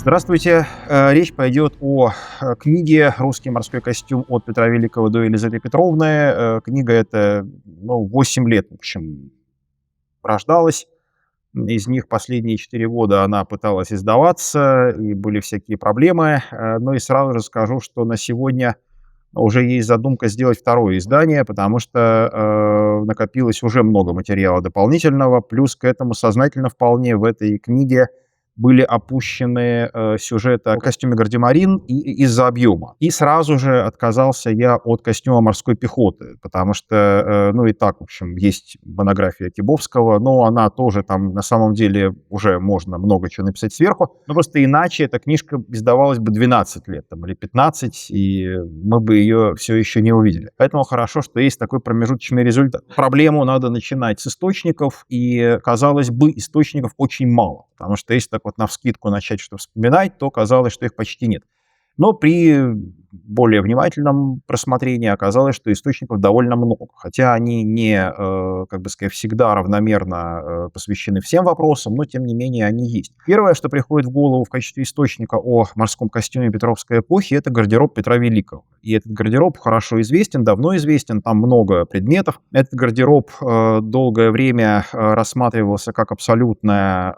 Здравствуйте. Речь пойдет о книге «Русский морской костюм от Петра Великого до Елизаветы Петровны». Книга эта 8 лет, в общем, рождалась. Из них последние 4 года она пыталась издаваться, и были всякие проблемы. Ну и сразу же скажу, что на сегодня уже есть задумка сделать второе издание, потому что накопилось уже много материала дополнительного. Плюс к этому сознательно вполне в этой книге были опущены сюжеты о костюме гардемарин из-за объема. И сразу же отказался я от костюма морской пехоты, потому что, и так, в общем, есть монография Кибовского, но она тоже там на самом деле уже можно много чего написать сверху. Но просто иначе эта книжка издавалась бы 12 лет там, или 15, и мы бы ее все еще не увидели. Поэтому хорошо, что есть такой промежуточный результат. Проблему надо начинать с источников, и, казалось бы, источников очень мало, потому что если так вот навскидку начать что вспоминать, то казалось, что их почти нет. Но при более внимательном просмотрении оказалось, что источников довольно много, хотя они не, всегда равномерно посвящены всем вопросам, но тем не менее они есть. Первое, что приходит в голову в качестве источника о морском костюме Петровской эпохи, это гардероб Петра Великого. И этот гардероб хорошо известен, давно известен, там много предметов. Этот гардероб долгое время рассматривался как абсолютно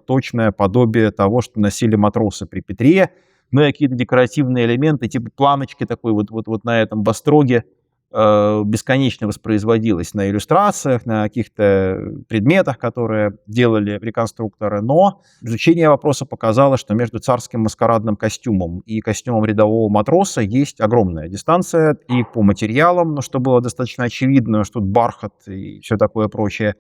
точное подобие того, что носили матросы при Петре. Ну и какие-то декоративные элементы, типа планочки такой вот на этом бастроге, бесконечно воспроизводилось на иллюстрациях, на каких-то предметах, которые делали реконструкторы. Но изучение вопроса показало, что между царским маскарадным костюмом и костюмом рядового матроса есть огромная дистанция. И по материалам, что было достаточно очевидно, что тут бархат и все такое прочее,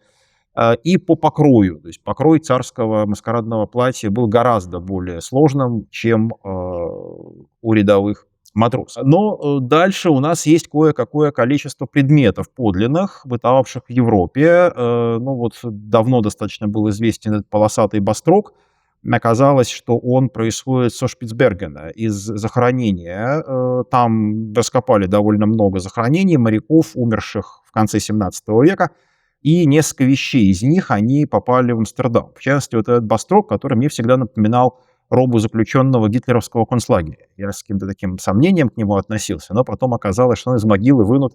и по покрою. То есть покрой царского маскарадного платья был гораздо более сложным, чем у рядовых матросов. Но дальше у нас есть кое-какое количество предметов подлинных, бытовавших в Европе. Давно достаточно был известен этот полосатый бастрок. Оказалось, что он происходит со Шпицбергена, из захоронения. Там раскопали довольно много захоронений моряков, умерших в конце 17 века. И несколько вещей из них, они попали в Амстердам. В частности, вот этот бастрок, который мне всегда напоминал робу заключенного гитлеровского концлагеря. Я с каким-то таким сомнением к нему относился, но потом оказалось, что он из могилы вынут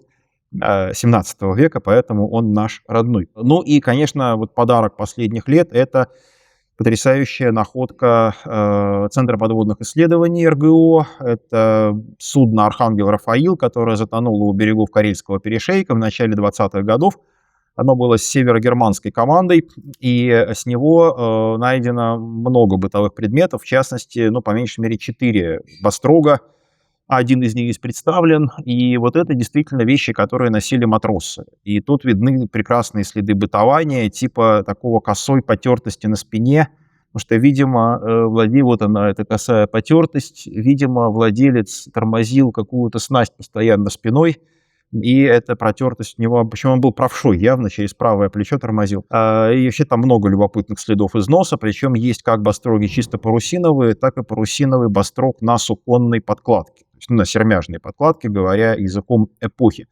17 века, поэтому он наш родной. Ну и, конечно, вот подарок последних лет — это потрясающая находка Центра подводных исследований РГО. Это судно «Архангел Рафаил», которое затонуло у берегов Карельского перешейка в начале 20-х годов. Оно было с северогерманской командой, и с него найдено много бытовых предметов, в частности, по меньшей мере 4 бастрога. Один из них здесь представлен, и вот это действительно вещи, которые носили матросы. И тут видны прекрасные следы бытования, типа такого косой потертости на спине, потому что, видимо, вот она, эта косая потертость, видимо, владелец тормозил какую-то снасть постоянно спиной, и эта протертость у него, причем он был правшой, явно через правое плечо тормозил. И вообще там много любопытных следов износа, причем есть как бастроги чисто парусиновые, так и парусиновый бастрог на суконной подкладке, то есть на сермяжной подкладке, говоря языком эпохи.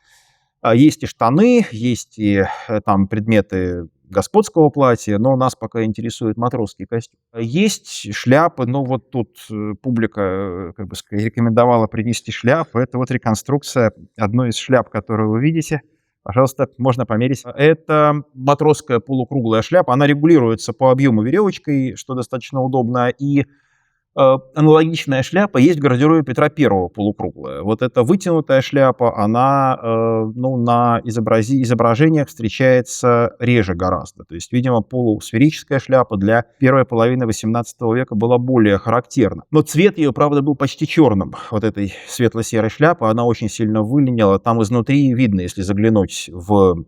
Есть и штаны, есть и там предметы господского платья, но нас пока интересует матросский костюм. Есть шляпы, но вот тут публика, рекомендовала принести шляпу. Это вот реконструкция одной из шляп, которую вы видите. Пожалуйста, можно померить. Это матросская полукруглая шляпа. Она регулируется по объему веревочкой, что достаточно удобно. И аналогичная шляпа есть в гардеробе Петра I, полукруглая. Вот эта вытянутая шляпа, она на изображениях встречается реже гораздо. То есть, видимо, полусферическая шляпа для первой половины XVIII века была более характерна. Но цвет ее, правда, был почти черным. Вот этой светло-серой шляпы, она очень сильно выленила. Там изнутри видно, если заглянуть в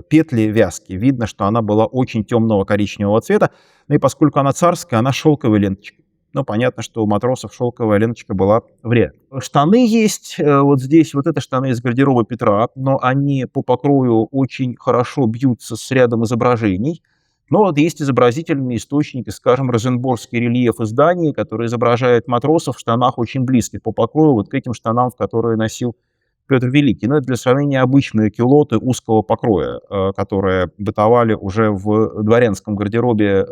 петли вязки, видно, что она была очень темного коричневого цвета. Ну и поскольку она царская, она шелковой ленточкой. Понятно, что у матросов шелковая ленточка была вряд ли. Штаны есть вот здесь, вот это штаны из гардероба Петра, но они по покрою очень хорошо бьются с рядом изображений. Но вот есть изобразительные источники, скажем, розенборгский рельеф издания, который изображает матросов в штанах очень близких по покрою вот к этим штанам, которые носил Петр Великий. Но это для сравнения обычные кюлоты узкого покроя, которые бытовали уже в дворянском гардеробе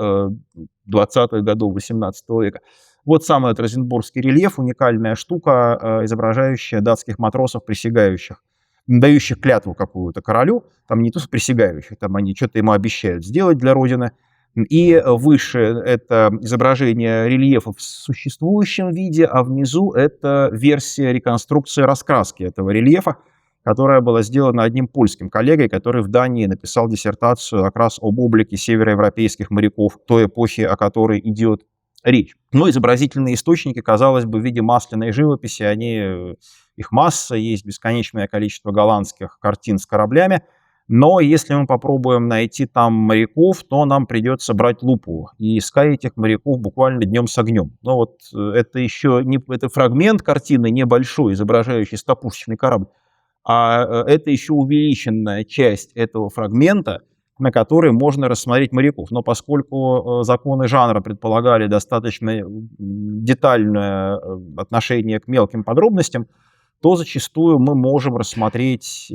20-х годов XVIII века. Вот сам этот Розенбургский рельеф, уникальная штука, изображающая датских матросов, присягающих, дающих клятву какую-то королю, там не то что присягающих, там они что-то ему обещают сделать для Родины. И выше это изображение рельефа в существующем виде, а внизу это версия реконструкции раскраски этого рельефа, которая была сделана одним польским коллегой, который в Дании написал диссертацию как раз об облике североевропейских моряков той эпохи, о которой идет речь. Но изобразительные источники, казалось бы, в виде масляной живописи, их масса, есть бесконечное количество голландских картин с кораблями, но если мы попробуем найти там моряков, то нам придется брать лупу и искать этих моряков буквально днем с огнем. Но вот это еще не это фрагмент картины небольшой, изображающий стопушечный корабль, а это еще увеличенная часть этого фрагмента, на который можно рассмотреть моряков. Но поскольку законы жанра предполагали достаточно детальное отношение к мелким подробностям, то зачастую мы можем рассмотреть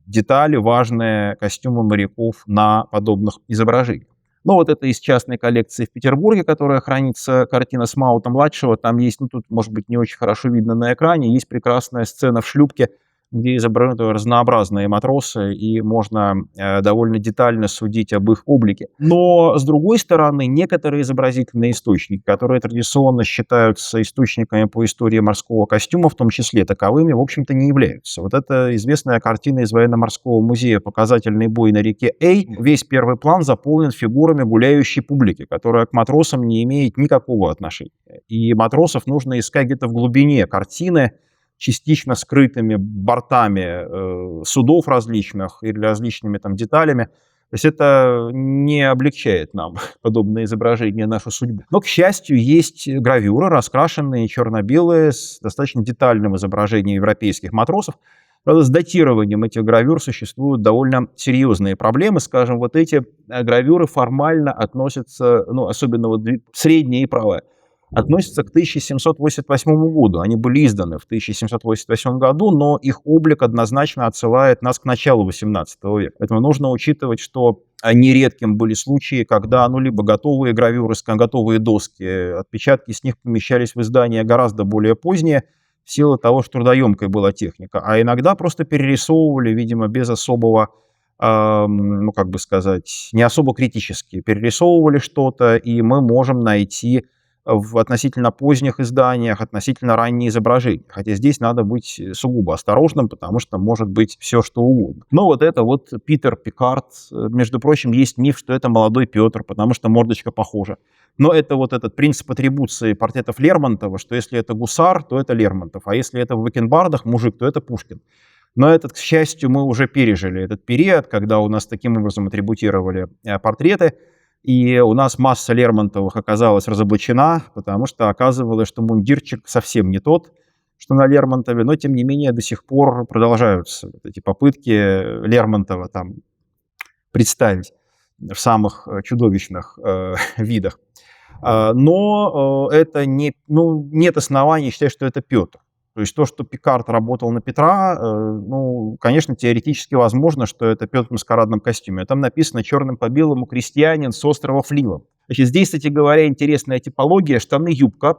детали, важные костюмы моряков на подобных изображениях. Ну, вот это из частной коллекции в Петербурге, которая хранится, картина Смаута-младшего. Там есть, ну, тут, может быть, не очень хорошо видно на экране, есть прекрасная сцена в шлюпке, где изображены разнообразные матросы, и можно довольно детально судить об их облике. Но, с другой стороны, некоторые изобразительные источники, которые традиционно считаются источниками по истории морского костюма, в том числе таковыми, в общем-то, не являются. Вот эта известная картина из военно-морского музея «Показательный бой на реке Эй». Весь первый план заполнен фигурами гуляющей публики, которая к матросам не имеет никакого отношения. И матросов нужно искать где-то в глубине картины, частично скрытыми бортами судов различных или различными там деталями. То есть это не облегчает нам подобное изображение нашей судьбы. Но, к счастью, есть гравюры, раскрашенные, черно-белые, с достаточно детальным изображением европейских матросов. Правда, с датированием этих гравюр существуют довольно серьезные проблемы. Скажем, вот эти гравюры формально относятся, ну, особенно вот средние и правые, относятся к 1788 году. Они были изданы в 1788 году, но их облик однозначно отсылает нас к началу XVIII века. Поэтому нужно учитывать, что нередким были случаи, когда либо готовые гравюры, готовые доски, отпечатки с них помещались в издания гораздо более поздние, в силу того, что трудоемкая была техника. А иногда просто перерисовывали, видимо, без особого, ну, как бы сказать, не особо критически. Перерисовывали что-то, и мы можем найти в относительно поздних изданиях, относительно ранние изображения. Хотя здесь надо быть сугубо осторожным, потому что может быть все, что угодно. Но вот это вот Питер Пикард. Между прочим, есть миф, что это молодой Петр, потому что мордочка похожа. Но это вот этот принцип атрибуции портретов Лермонтова, что если это гусар, то это Лермонтов, а если это в бакенбардах мужик, то это Пушкин. Но этот, к счастью, мы уже пережили этот период, когда у нас таким образом атрибутировали портреты. И у нас масса Лермонтовых оказалась разоблачена, потому что оказывалось, что мундирчик совсем не тот, что на Лермонтове, но тем не менее до сих пор продолжаются вот эти попытки Лермонтова там представить в самых чудовищных видах. Но это нет оснований считать, что это Петр. То есть то, что Пикард работал на Петра, ну, конечно, теоретически возможно, что это Петр в маскарадном костюме. Там написано черным по белому «Крестьянин с острова Флила». Значит, здесь, кстати говоря, интересная типология: штаны-юбка,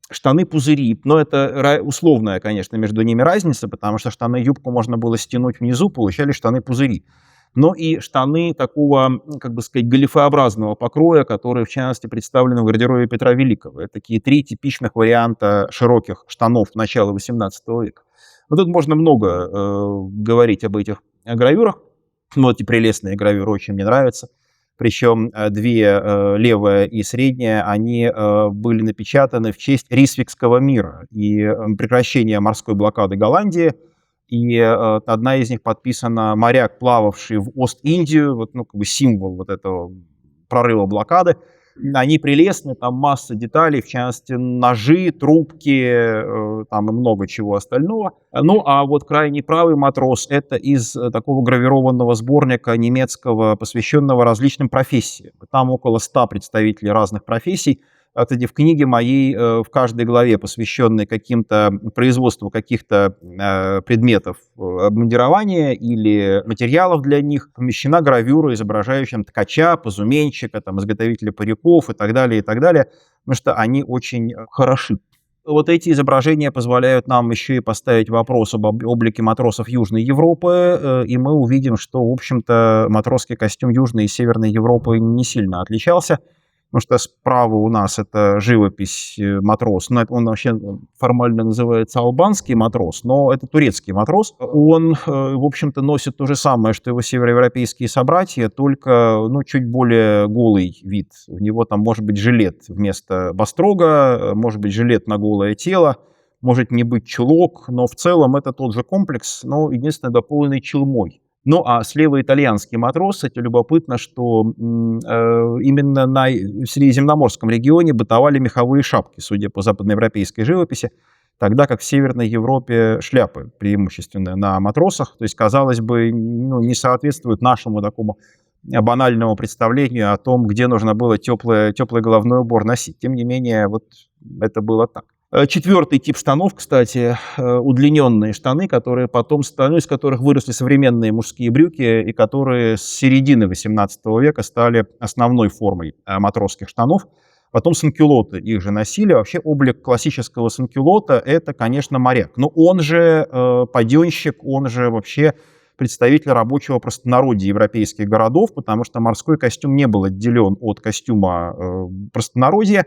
штаны-пузыри. Но это условная, конечно, между ними разница, потому что штаны-юбку можно было стянуть внизу, получали штаны-пузыри. Но и штаны такого, как бы сказать, галифеобразного покроя, которые, в частности, представлены в гардеробе Петра Великого. Это такие 3 типичных варианта широких штанов начала XVIII века. Но тут можно много говорить об этих гравюрах. Но эти прелестные гравюры очень мне нравятся. Причем 2, левая и средняя, они были напечатаны в честь Рисвикского мира и прекращения морской блокады Голландии. И одна из них подписана «Моряк, плававший в Ост-Индию», вот, ну, как бы символ вот этого прорыва блокады. Они прелестны, там масса деталей, в частности, ножи, трубки, там и много чего остального. Ну, а вот крайний правый матрос — это из такого гравированного сборника немецкого, посвященного различным профессиям. Там около 100 представителей разных профессий. Кстати, в книге моей, в каждой главе, посвященной каким-то производству каких-то предметов обмундирования или материалов для них, помещена гравюра, изображающая ткача, позуменщика, там, изготовителя париков и так далее, потому что они очень хороши. Вот эти изображения позволяют нам еще и поставить вопрос об облике матросов Южной Европы, и мы увидим, что, в общем-то, матросский костюм Южной и Северной Европы не сильно отличался, потому что справа у нас это живопись матрос, но он вообще формально называется албанский матрос, но это турецкий матрос. Он, в общем-то, носит то же самое, что его североевропейские собратья, только чуть более голый вид. У него там может быть жилет вместо бастрога, может быть жилет на голое тело, может не быть чулок, но в целом это тот же комплекс, но единственное дополненный челмой. Ну, а слева итальянский матрос. Это любопытно, что именно в Средиземноморском регионе бытовали меховые шапки, судя по западноевропейской живописи, тогда как в Северной Европе шляпы преимущественно на матросах. То есть, казалось бы, не соответствует нашему такому банальному представлению о том, где нужно было теплый головной убор носить. Тем не менее, вот это было так. Четвертый тип штанов, кстати, удлиненные штаны, которые потом, из которых выросли современные мужские брюки, и которые с середины XVIII века стали основной формой матросских штанов. Потом санкюлоты их же носили. Вообще облик классического санкюлота — это, конечно, моряк. Но он же паденщик, он же вообще представитель рабочего простонародья европейских городов, потому что морской костюм не был отделен от костюма простонародья.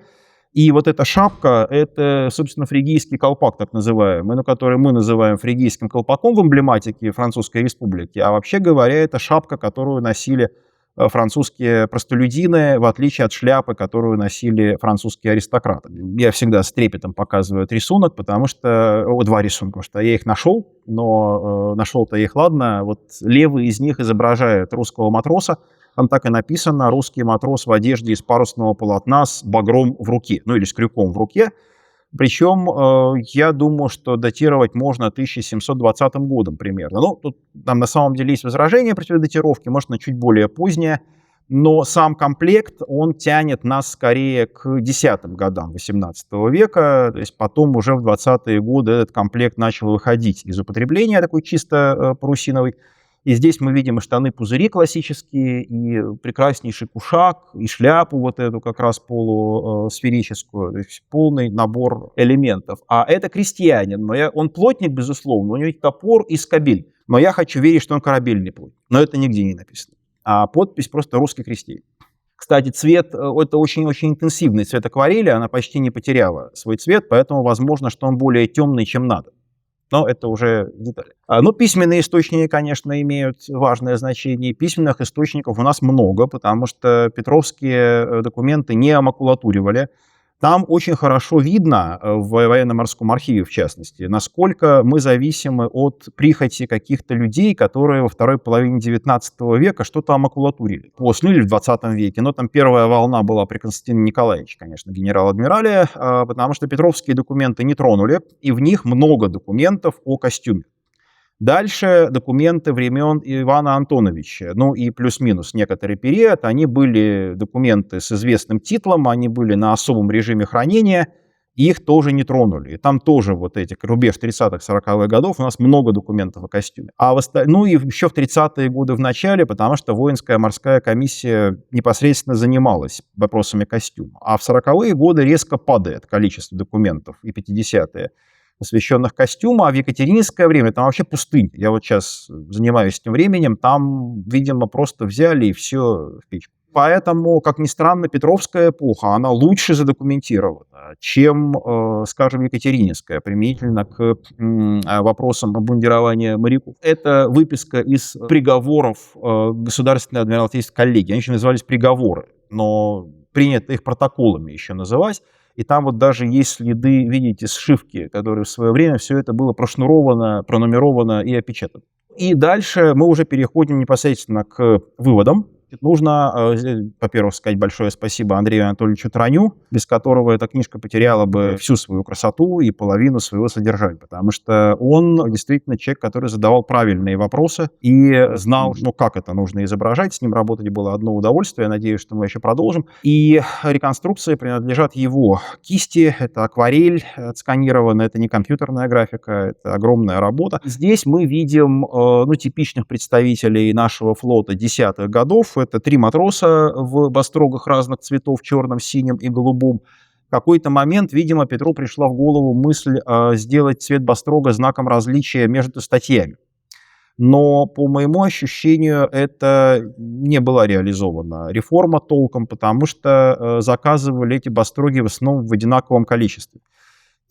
И вот эта шапка — это, собственно, фригийский колпак, так называемый, который мы называем фригийским колпаком в эмблематике Французской Республики. А вообще говоря, это шапка, которую носили французские простолюдины, в отличие от шляпы, которую носили французские аристократы. Я всегда с трепетом показываю этот рисунок, потому что... два рисунка, потому что я их нашел, но нашел-то их, ладно. Вот левый из них изображает русского матроса. Там так и написано: «Русский матрос в одежде из парусного полотна с багром в руке», или с крюком в руке. Причем, я думаю, что датировать можно 1720 годом примерно. Тут там на самом деле есть возражения против датировки, может, она чуть более поздняя, но сам комплект, он тянет нас скорее к 10-м годам XVIII века, то есть потом уже в 20-е годы этот комплект начал выходить из употребления, такой чисто парусиновый. И здесь мы видим и штаны-пузыри классические, и прекраснейший кушак, и шляпу вот эту как раз полусферическую, то есть полный набор элементов. А это крестьянин, он плотник, безусловно, у него есть топор и скобель, но я хочу верить, что он корабельный плотник, но это нигде не написано. А подпись просто «Русский крестьянин». Кстати, цвет — это очень-очень интенсивный цвет акварели, она почти не потеряла свой цвет, поэтому возможно, что он более темный, чем надо. Но это уже детали. Письменные источники, конечно, имеют важное значение. Письменных источников у нас много, потому что петровские документы не омакулатуривали. Там очень хорошо видно, в военно-морском архиве в частности, насколько мы зависимы от прихоти каких-то людей, которые во второй половине XIX века что-то омакулатурили. Или в XX веке. Но там первая волна была при Константине Николаевиче, конечно, генерал-адмирале, потому что петровские документы не тронули, и в них много документов о костюме. Дальше документы времен Ивана Антоновича, и плюс-минус некоторый период, они были документы с известным титлом, они были на особом режиме хранения, их тоже не тронули. И там тоже вот эти рубеж 30-40-х годов у нас много документов о костюме. И еще в 30-е годы в начале, потому что воинская морская комиссия непосредственно занималась вопросами костюма. А в 40-е годы резко падает количество документов, и 50-е, посвященных костюму, а в екатерининское время там вообще пустынь. Я вот сейчас занимаюсь этим временем, там, видимо, просто взяли и все в печку. Поэтому, как ни странно, Петровская эпоха, она лучше задокументирована, чем, скажем, Екатерининская, применительно к вопросам обмундирования моряков. Это выписка из приговоров Государственной адмиралтейской коллегии. Они еще назывались приговоры, но принято их протоколами еще называть. И там вот даже есть следы, видите, сшивки, которые в свое время все это было прошнуровано, пронумеровано и опечатано. И дальше мы уже переходим непосредственно к выводам. Нужно, во-первых, сказать большое спасибо Андрею Анатольевичу Троню, без которого эта книжка потеряла бы всю свою красоту и половину своего содержания, потому что он действительно человек, который задавал правильные вопросы и знал, ну, как это нужно изображать. С ним работать было одно удовольствие, я надеюсь, что мы еще продолжим. И реконструкции принадлежат его кисти, это акварель отсканированная, это не компьютерная графика, это огромная работа. Здесь мы видим, ну, типичных представителей нашего флота десятых годов. Это 3 матроса в бастрогах разных цветов, черном, синем и голубом. В какой-то момент, видимо, Петру пришла в голову мысль сделать цвет бастрога знаком различия между статьями. Но, по моему ощущению, это не была реализована реформа толком, потому что заказывали эти бастроги в основном в одинаковом количестве.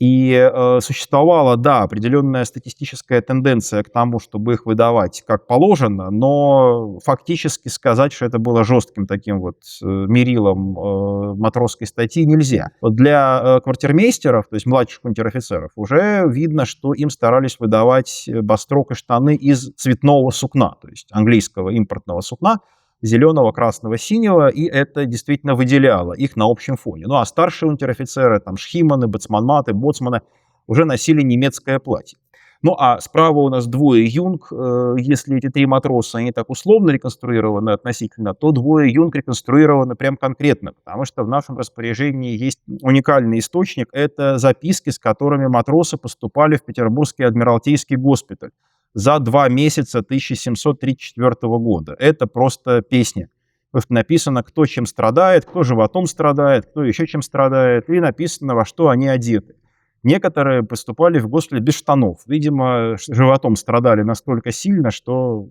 И существовала, да, определенная статистическая тенденция к тому, чтобы их выдавать как положено, но фактически сказать, что это было жестким таким вот мерилом матросской статьи, нельзя. Вот для квартирмейстеров, то есть младших унтер-офицеров, уже видно, что им старались выдавать бастрок и штаны из цветного сукна, то есть английского импортного сукна, зеленого, красного, синего, и это действительно выделяло их на общем фоне. Ну а старшие унтер-офицеры, там шхиманы, боцманматы, боцманы уже носили немецкое платье. Ну а справа у нас двое юнг. Если эти 3 матроса, они так условно реконструированы относительно, то двое юнг реконструированы прям конкретно, потому что в нашем распоряжении есть уникальный источник. Это записки, с которыми матросы поступали в Петербургский адмиралтейский госпиталь за 2 месяца 1734 года. Это просто песня. Потому что написано, кто чем страдает, кто животом страдает, кто еще чем страдает, и написано, во что они одеты. Некоторые поступали в госпиталь без штанов. Видимо, животом страдали настолько сильно, что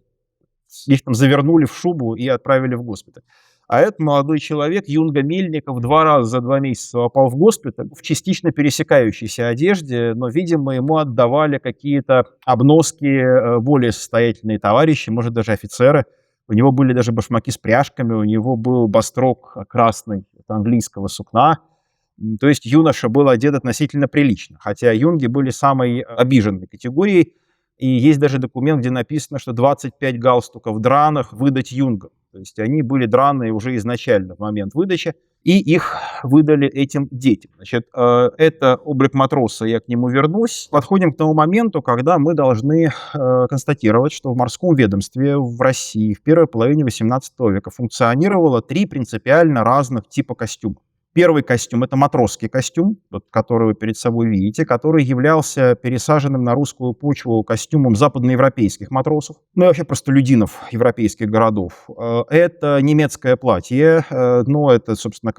их там завернули в шубу и отправили в госпиталь. А этот молодой человек, Юнга Мельников, 2 раза за 2 месяца попал в госпиталь в частично пересекающейся одежде, но, видимо, ему отдавали какие-то обноски более состоятельные товарищи, может, даже офицеры. У него были даже башмаки с пряжками, у него был бастрок красный от английского сукна. То есть юноша был одет относительно прилично, хотя юнги были самой обиженной категорией. И есть даже документ, где написано, что 25 галстуков драных выдать юнгам. То есть они были драные уже изначально в момент выдачи, и их выдали этим детям. Значит, это облик матроса, я к нему вернусь. Подходим к тому моменту, когда мы должны констатировать, что в морском ведомстве в России в первой половине XVIII века функционировало 3 принципиально разных типа костюмов. Первый костюм – это матросский костюм, вот, который вы перед собой видите, который являлся пересаженным на русскую почву костюмом западноевропейских матросов, ну и вообще простолюдинов европейских городов. Это немецкое платье, но это, собственно,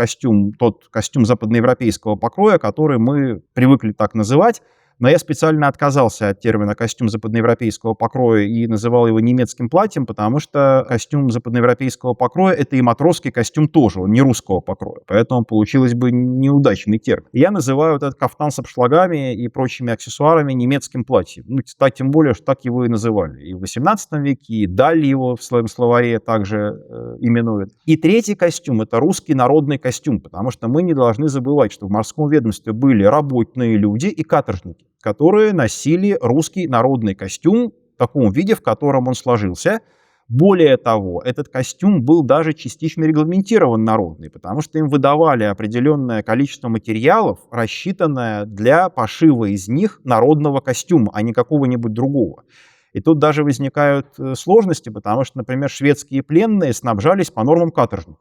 тот костюм западноевропейского покроя, который мы привыкли так называть. Но я специально отказался от термина «костюм западноевропейского покроя» и называл его немецким платьем, потому что костюм западноевропейского покроя – это и матросский костюм тоже, он не русского покроя, поэтому получилось бы неудачный термин. Я называю вот этот кафтан с обшлагами и прочими аксессуарами немецким платьем. Ну, кстати, тем более, что так его и называли и в XVIII веке, и Даль его в своем словаре также именует. И третий костюм – это русский народный костюм, потому что мы не должны забывать, что в морском ведомстве были работные люди и каторжники, которые носили русский народный костюм в таком виде, в котором он сложился. Более того, этот костюм был даже частично регламентирован народный, потому что им выдавали определенное количество материалов, рассчитанное для пошива из них народного костюма, а не какого-нибудь другого. И тут даже возникают сложности, потому что, например, шведские пленные снабжались по нормам каторжников.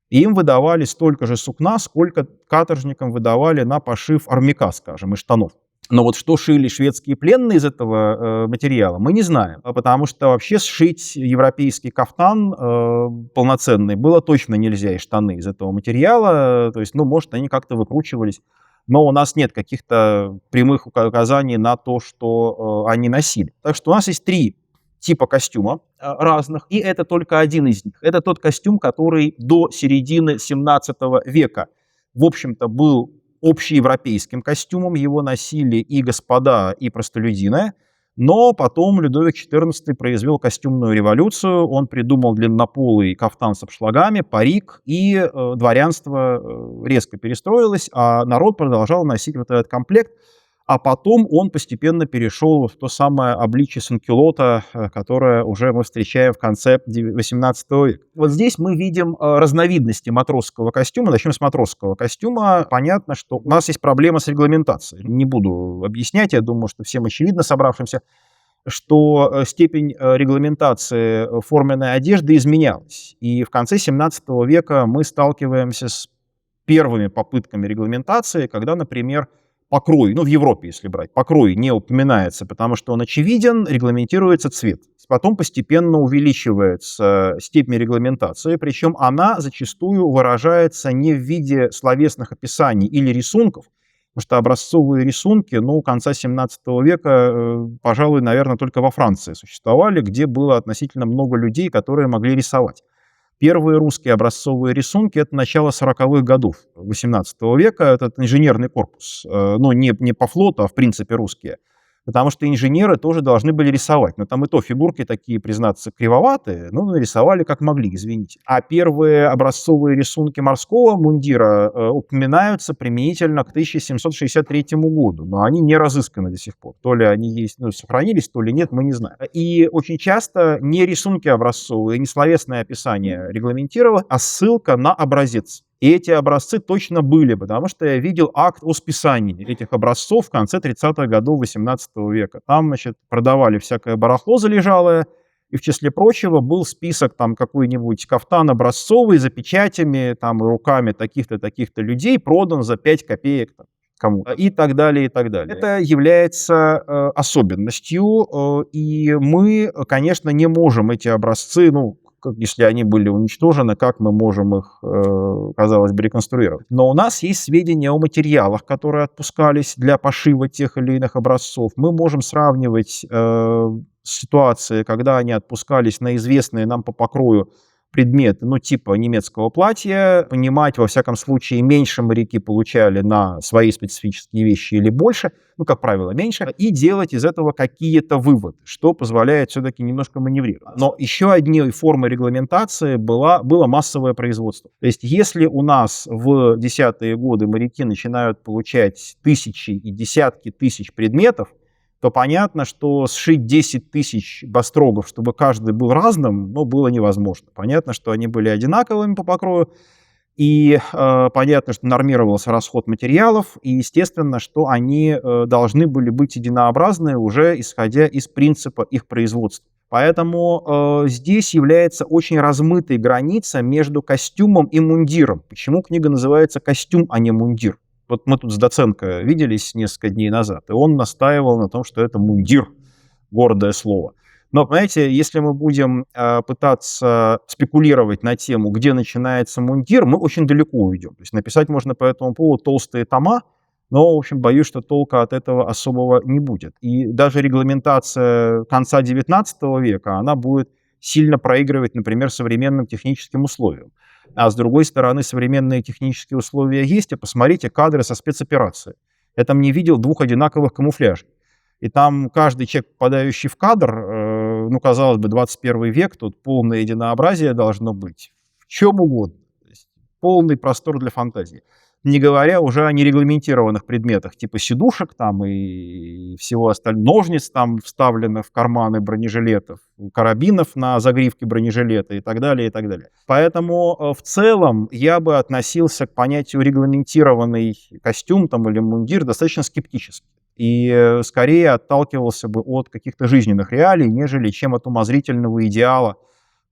И им выдавали столько же сукна, сколько каторжникам выдавали на пошив армяка, скажем, и штанов. Но вот что шили шведские пленные из этого материала, мы не знаем. Потому что вообще сшить европейский кафтан полноценный было точно нельзя, и штаны из этого материала. То есть, ну, может, они как-то выкручивались. Но у нас нет каких-то прямых указаний на то, что они носили. Так что у нас есть 3 типа костюма разных, и это только один из них. Это тот костюм, который до середины 17 века, в общем-то, был общеевропейским костюмом, его носили и господа, и простолюдины, но потом Людовик XIV произвел костюмную революцию, он придумал длиннополый кафтан с обшлагами, парик, и дворянство резко перестроилось, а народ продолжал носить вот этот комплект. а потом он постепенно перешел в то самое обличие санкюлота, которое уже мы встречаем в конце XVIII века. Вот здесь мы видим разновидности матросского костюма. Начнем с матросского костюма. Понятно, что у нас есть проблема с регламентацией. Не буду объяснять, я думаю, что всем очевидно собравшимся, что степень регламентации форменной одежды изменялась. И в конце XVII века мы сталкиваемся с первыми попытками регламентации, когда, например, покрой, в Европе, если брать, покрой не упоминается, потому что он очевиден, регламентируется цвет. Потом постепенно увеличивается степень регламентации, причем она зачастую выражается не в виде словесных описаний или рисунков, потому что образцовые рисунки, конца XVII века, пожалуй, наверное, только во Франции существовали, где было относительно много людей, которые могли рисовать. Первые русские образцовые рисунки — это начало 40-х годов XVIII века, это инженерный корпус, не по флоту, а в принципе русские, потому что инженеры тоже должны были рисовать, но там и то фигурки такие, признаться, кривоватые, нарисовали как могли, извините. А первые образцовые рисунки морского мундира упоминаются применительно к 1763 году, но они не разысканы до сих пор. То ли они есть, сохранились, то ли нет, мы не знаем. И очень часто не рисунки образцовые, не словесное описание регламентировано, а ссылка на образец. И эти образцы точно были, потому что я видел акт о списании этих образцов в конце 30-х годов XVIII века. Там, продавали всякое барахло залежалое, и в числе прочего был список какой-нибудь кафтан образцовый за печатями, и руками таких-то, таких-то людей продан за 5 копеек кому-то, и так далее, и так далее. Это является особенностью, и мы, конечно, не можем эти образцы, если они были уничтожены, как мы можем их, казалось бы, реконструировать? Но у нас есть сведения о материалах, которые отпускались для пошива тех или иных образцов. Мы можем сравнивать ситуации, когда они отпускались на известные нам по покрою предметы, типа немецкого платья, понимать, во всяком случае, меньше моряки получали на свои специфические вещи или больше, как правило, меньше, и делать из этого какие-то выводы, что позволяет все-таки немножко маневрировать. Но еще одной формой регламентации было массовое производство. То есть если у нас в 10-е годы моряки начинают получать тысячи и десятки тысяч предметов, то понятно, что сшить 10 тысяч бастрогов, чтобы каждый был разным, было невозможно. Понятно, что они были одинаковыми по покрою, и понятно, что нормировался расход материалов, и естественно, что они должны были быть единообразны, уже исходя из принципа их производства. Поэтому здесь является очень размытой граница между костюмом и мундиром. Почему книга называется «Костюм», а не «Мундир»? Вот мы тут с Доценко виделись несколько дней назад, и он настаивал на том, что это мундир, гордое слово. Но, понимаете, если мы будем пытаться спекулировать на тему, где начинается мундир, мы очень далеко уйдем. То есть написать можно по этому поводу толстые тома, но, в общем, боюсь, что толка от этого особого не будет. И даже регламентация конца XIX века, она будет сильно проигрывать, например, современным техническим условиям. А с другой стороны, современные технические условия есть, и посмотрите кадры со спецоперации. Я там не видел 2 одинаковых камуфляжей. И там каждый человек, попадающий в кадр, казалось бы, 21 век, тут полное единообразие должно быть в чем угодно. То есть полный простор для фантазии. Не говоря уже о нерегламентированных предметах, типа сидушек и всего остального, ножниц вставленных в карманы бронежилетов, карабинов на загривке бронежилета и так далее, и так далее. Поэтому в целом я бы относился к понятию регламентированный костюм или мундир достаточно скептически. И скорее отталкивался бы от каких-то жизненных реалий, нежели чем от умозрительного идеала,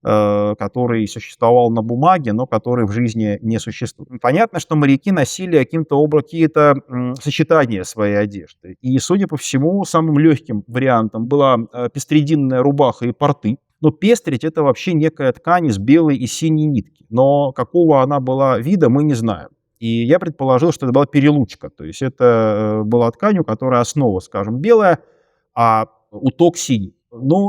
который существовал на бумаге, но который в жизни не существует. Понятно, что моряки носили каким-то образом какие-то сочетания своей одежды. И, судя по всему, самым легким вариантом была пестрединная рубаха и порты. Но пестрить — это вообще некая ткань из белой и синей нитки. Но какого она была вида, мы не знаем. И я предположил, что это была перелучка. То есть это была ткань, у которой основа, скажем, белая, а уток синий.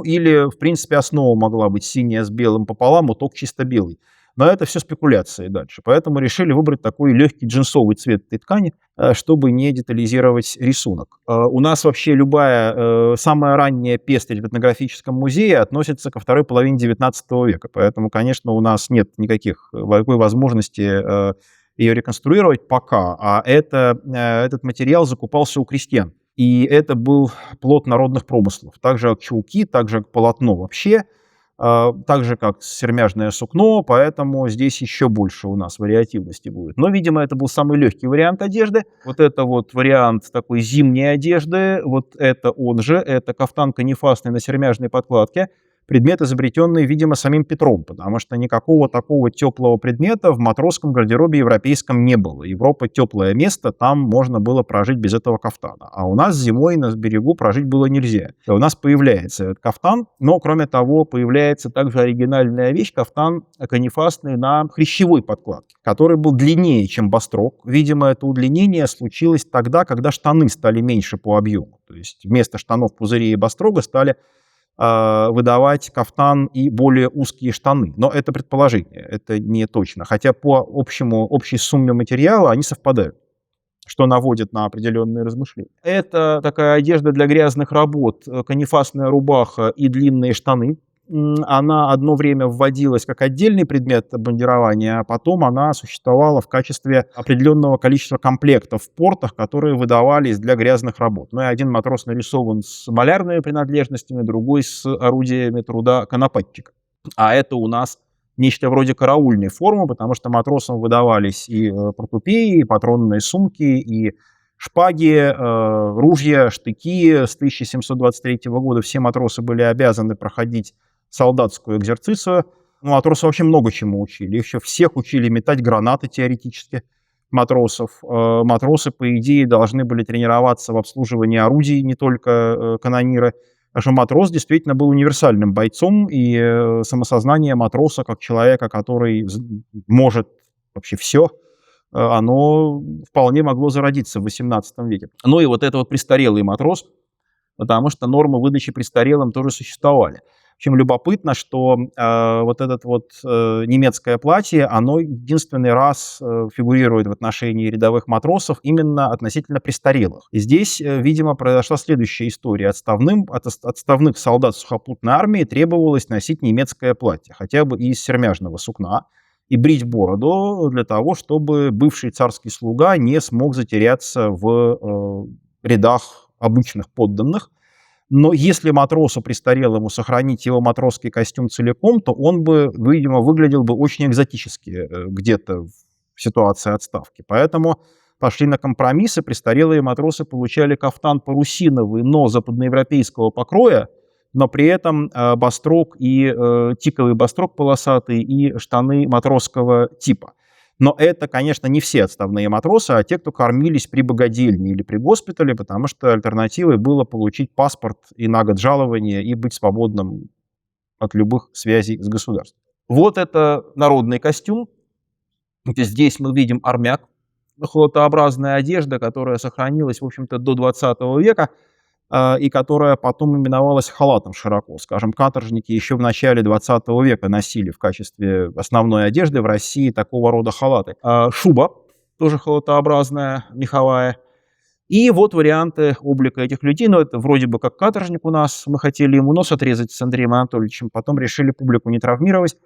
Или, в принципе, основа могла быть синяя с белым пополам, уток чисто белый. Но это все спекуляции дальше. Поэтому решили выбрать такой легкий джинсовый цвет этой ткани, чтобы не детализировать рисунок. У нас вообще любая, самая ранняя пестрить в этнографическом музее относится ко второй половине XIX века. Поэтому, конечно, у нас нет никакой возможности ее реконструировать пока. А этот материал закупался у крестьян. И это был плод народных промыслов. Так же, как чулки, так же, как полотно вообще, так же, как сермяжное сукно, поэтому здесь еще больше у нас вариативности будет. Но, видимо, это был самый легкий вариант одежды. Вот это вот вариант такой зимней одежды, вот это он же, это кафтан канифасный на сермяжной подкладке. Предмет, изобретенный, видимо, самим Петром, потому что никакого такого теплого предмета в матросском гардеробе европейском не было. Европа — теплое место, там можно было прожить без этого кафтана. А у нас зимой на берегу прожить было нельзя. И у нас появляется этот кафтан, но, кроме того, появляется также оригинальная вещь — кафтан канифасный на хрящевой подкладке, который был длиннее, чем бастрок. Видимо, это удлинение случилось тогда, когда штаны стали меньше по объему. То есть вместо штанов пузырей и бастрога стали выдавать кафтан и более узкие штаны. Но это предположение, это не точно. Хотя по общей сумме материала они совпадают, что наводит на определенные размышления. Это такая одежда для грязных работ, канифасная рубаха и длинные штаны. Она одно время вводилась как отдельный предмет обмундирования, а потом она существовала в качестве определенного количества комплектов в портах, которые выдавались для грязных работ. Ну и один матрос нарисован с малярными принадлежностями, другой с орудиями труда конопатчика. А это у нас нечто вроде караульной формы, потому что матросам выдавались и портупеи, и патронные сумки, и шпаги, ружья, штыки. С 1723 года все матросы были обязаны проходить солдатскую экзерцицию. Ну, матросы вообще много чему учили. Их еще всех учили метать гранаты теоретически, матросов. Матросы, по идее, должны были тренироваться в обслуживании орудий, не только канониры. Потому что матрос действительно был универсальным бойцом, и самосознание матроса, как человека, который может вообще все, оно вполне могло зародиться в XVIII веке. Ну и вот это вот престарелый матрос, потому что нормы выдачи престарелым тоже существовали. В общем, любопытно, что вот это вот немецкое платье, оно единственный раз фигурирует в отношении рядовых матросов именно относительно престарелых. И здесь, видимо, произошла следующая история. От отставных солдат сухопутной армии требовалось носить немецкое платье, хотя бы из сермяжного сукна, и брить бороду для того, чтобы бывший царский слуга не смог затеряться в рядах обычных подданных. Но если матросу престарелому сохранить его матросский костюм целиком, то он бы, видимо, выглядел бы очень экзотически где-то в ситуации отставки. Поэтому пошли на компромиссы. Престарелые матросы получали кафтан парусиновый, но западноевропейского покроя, но при этом бастрок и тиковый бастрок полосатый и штаны матросского типа. Но это, конечно, не все отставные матросы, а те, кто кормились при богадельне или при госпитале, потому что альтернативой было получить паспорт и на год жалования и быть свободным от любых связей с государством. Вот это народный костюм. Здесь мы видим армяк, холотообразная одежда, которая сохранилась, в общем-то, до 20 века, и которая потом именовалась халатом широко. Скажем, каторжники еще в начале 20 века носили в качестве основной одежды в России такого рода халаты. Шуба, тоже халатообразная, меховая. И вот варианты облика этих людей. Но это вроде бы как каторжник у нас. Мы хотели ему нос отрезать с Андреем Анатольевичем, потом решили публику не травмировать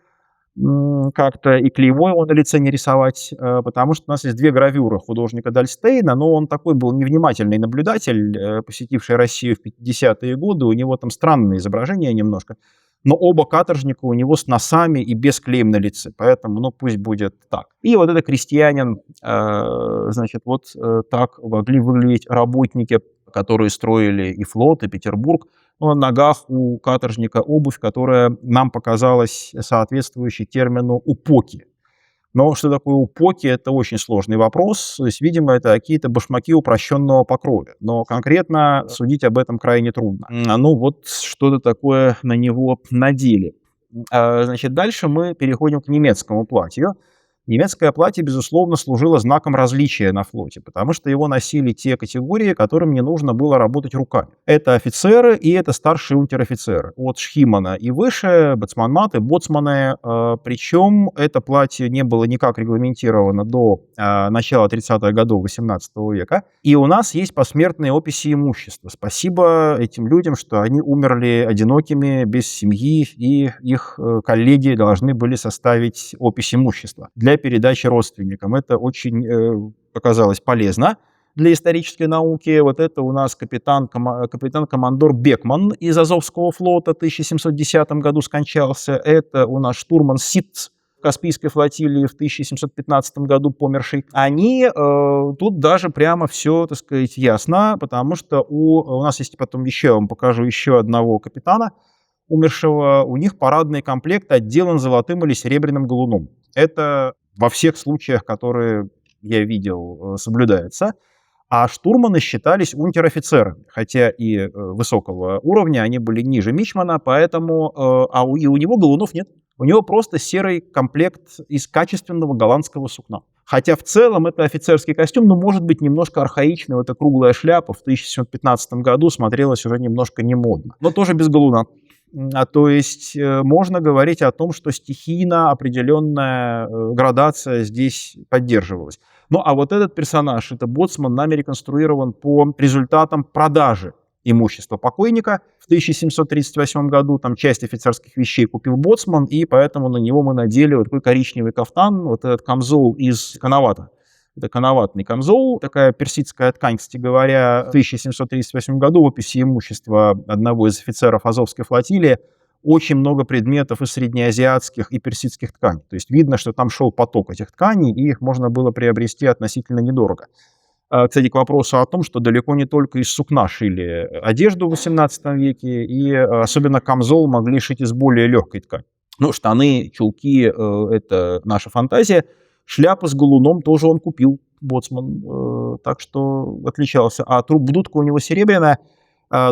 как-то, и клеймо его на лице не рисовать, потому что у нас есть две гравюры художника Дальстейна, но он такой был невнимательный наблюдатель, посетивший Россию в 50-е годы, у него там странные изображения немножко, но оба каторжника у него с носами и без клейм на лице, поэтому, ну, пусть будет так. И вот это крестьянин, значит, вот так могли выглядеть работники, которые строили и флот, и Петербург. На ногах у каторжника обувь, которая нам показалась соответствующей термину «упоки». Но что такое упоки — это очень сложный вопрос. То есть, видимо, это какие-то башмаки упрощенного покроя. Но конкретно судить об этом крайне трудно. Ну вот что-то такое на него надели. Значит, дальше мы переходим к немецкому платью. Немецкое платье, безусловно, служило знаком различия на флоте, потому что его носили те категории, которым не нужно было работать руками. Это офицеры и это старшие унтер-офицеры. От шхимана и выше, боцманматы, боцманы. Причем это платье не было никак регламентировано до начала 30-х годов 18 века. И у нас есть посмертные описи имущества. Спасибо этим людям, что они умерли одинокими, без семьи, и их коллеги должны были составить опись имущества для передачи родственникам. Это очень оказалось полезно. для исторической науки. Вот это у нас капитан-командор Бекман из Азовского флота в 1710 году скончался. Это у нас штурман Ситц в Каспийской флотилии в 1715 году померший. Они тут даже прямо все, так сказать, ясно, потому что у нас есть потом еще, я вам покажу еще одного капитана умершего, у них парадный комплект отделан золотым или серебряным галуном. Это во всех случаях, которые я видел, соблюдается. А штурманы считались унтер-офицерами, хотя и высокого уровня, они были ниже мичмана, поэтому и у него галунов нет. У него просто серый комплект из качественного голландского сукна. Хотя в целом это офицерский костюм, но может быть немножко архаичный. Эта круглая шляпа в 1715 году смотрелась уже немножко немодно, но тоже без галуна. То есть можно говорить о том, что стихийно определенная градация здесь поддерживалась. Ну а вот этот персонаж, это боцман, нами реконструирован по результатам продажи имущества покойника. В 1738 году там часть офицерских вещей купил боцман, и поэтому на него мы надели вот такой коричневый кафтан, вот этот камзол из канавата. Это канаватный камзол, такая персидская ткань, кстати говоря. В 1738 году в описи имущества одного из офицеров Азовской флотилии очень много предметов из среднеазиатских и персидских тканей. То есть видно, что там шел поток этих тканей, и их можно было приобрести относительно недорого. Кстати, к вопросу о том, что далеко не только из сукна шили одежду в XVIII веке, и особенно камзол могли шить из более легкой ткани. Ну, штаны, чулки — это наша фантазия. Шляпу с галуном тоже он купил, боцман, так что отличался. А дудка у него серебряная.